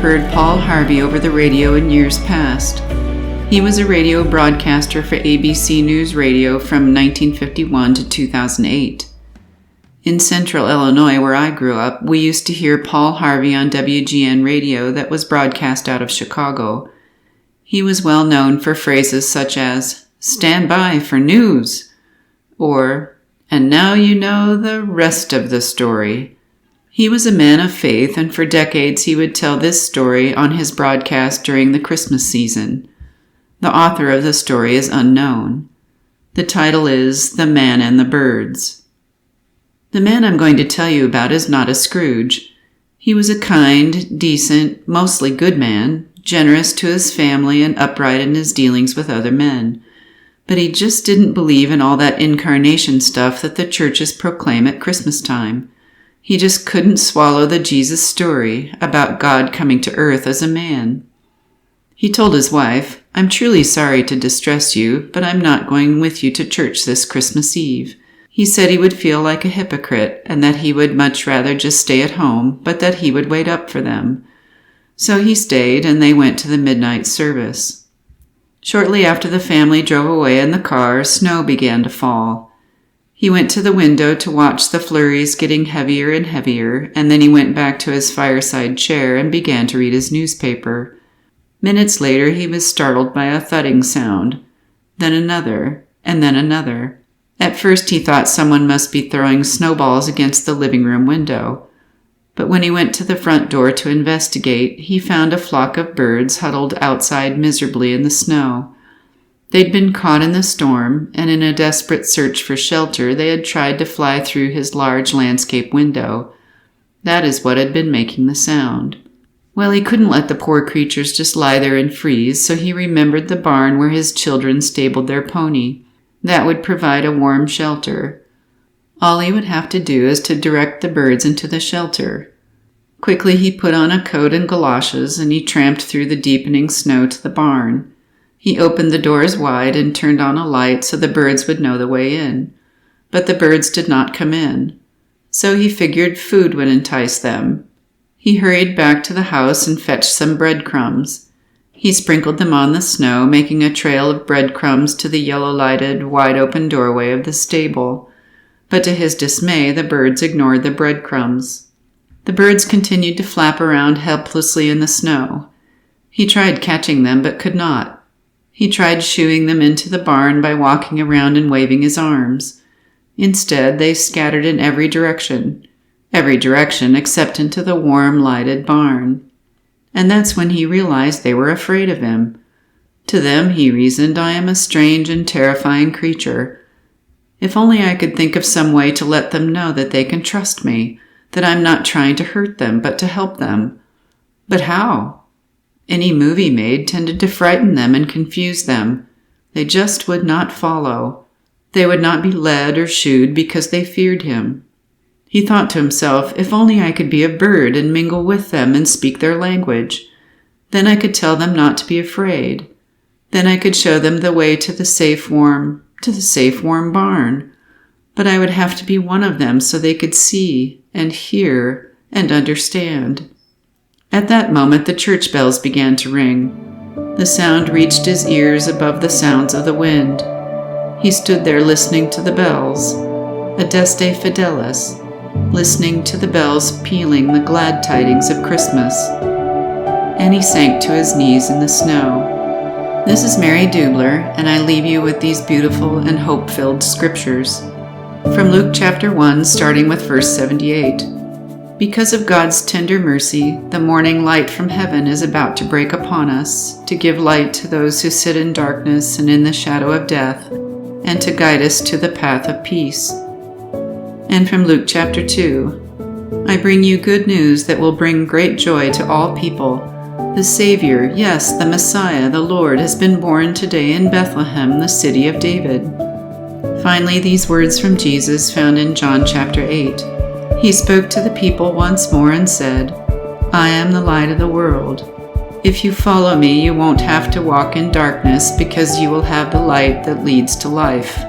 heard Paul Harvey over the radio in years past. He was a radio broadcaster for ABC News Radio from 1951 to 2008. In central Illinois, where I grew up, we used to hear Paul Harvey on WGN radio that was broadcast out of Chicago. He was well known for phrases such as, "Stand by for news," or, "And now you know the rest of the story." He was a man of faith, and for decades he would tell this story on his broadcast during the Christmas season. The author of the story is unknown. The title is The Man and the Birds. The man I'm going to tell you about is not a Scrooge. He was a kind, decent, mostly good man, generous to his family and upright in his dealings with other men. But he just didn't believe in all that incarnation stuff that the churches proclaim at Christmas time. He just couldn't swallow the Jesus story about God coming to earth as a man. He told his wife, "I'm truly sorry to distress you, but I'm not going with you to church this Christmas Eve." He said he would feel like a hypocrite and that he would much rather just stay at home, but that he would wait up for them. So he stayed, and they went to the midnight service. Shortly after the family drove away in the car, snow began to fall. He went to the window to watch the flurries getting heavier and heavier, and then he went back to his fireside chair and began to read his newspaper. Minutes later, he was startled by a thudding sound, then another, and then another. At first he thought someone must be throwing snowballs against the living room window. But when he went to the front door to investigate, he found a flock of birds huddled outside miserably in the snow. They'd been caught in the storm, and in a desperate search for shelter, they had tried to fly through his large landscape window. That is what had been making the sound. Well, he couldn't let the poor creatures just lie there and freeze, so he remembered the barn where his children stabled their pony. That would provide a warm shelter. All he would have to do is to direct the birds into the shelter. Quickly he put on a coat and galoshes, and he tramped through the deepening snow to the barn. He opened the doors wide and turned on a light so the birds would know the way in. But the birds did not come in. So he figured food would entice them. He hurried back to the house and fetched some breadcrumbs. He sprinkled them on the snow, making a trail of breadcrumbs to the yellow-lighted, wide-open doorway of the stable. But to his dismay, the birds ignored the breadcrumbs. The birds continued to flap around helplessly in the snow. He tried catching them, but could not. He tried shooing them into the barn by walking around and waving his arms. Instead, they scattered in every direction except into the warm, lighted barn. And that's when he realized they were afraid of him. To them, he reasoned, I am a strange and terrifying creature. If only I could think of some way to let them know that they can trust me, that I'm not trying to hurt them, but to help them. But how? Any move he made tended to frighten them and confuse them. They just would not follow. They would not be led or shooed because they feared him. He thought to himself, if only I could be a bird and mingle with them and speak their language. Then I could tell them not to be afraid. Then I could show them the way to the safe, warm barn. But I would have to be one of them so they could see and hear and understand. At that moment, the church bells began to ring. The sound reached his ears above the sounds of the wind. He stood there listening to the bells, Adeste Fidelis, listening to the bells pealing the glad tidings of Christmas. And he sank to his knees in the snow. This is Mary Dubler, and I leave you with these beautiful and hope-filled scriptures. From Luke chapter 1, starting with verse 78. Because of God's tender mercy, the morning light from heaven is about to break upon us, to give light to those who sit in darkness and in the shadow of death, and to guide us to the path of peace. And from Luke chapter 2, I bring you good news that will bring great joy to all people. The Savior, yes, the Messiah, the Lord, has been born today in Bethlehem, the city of David. Finally, these words from Jesus found in John chapter 8. He spoke to the people once more and said, I am the light of the world. If you follow me, you won't have to walk in darkness because you will have the light that leads to life.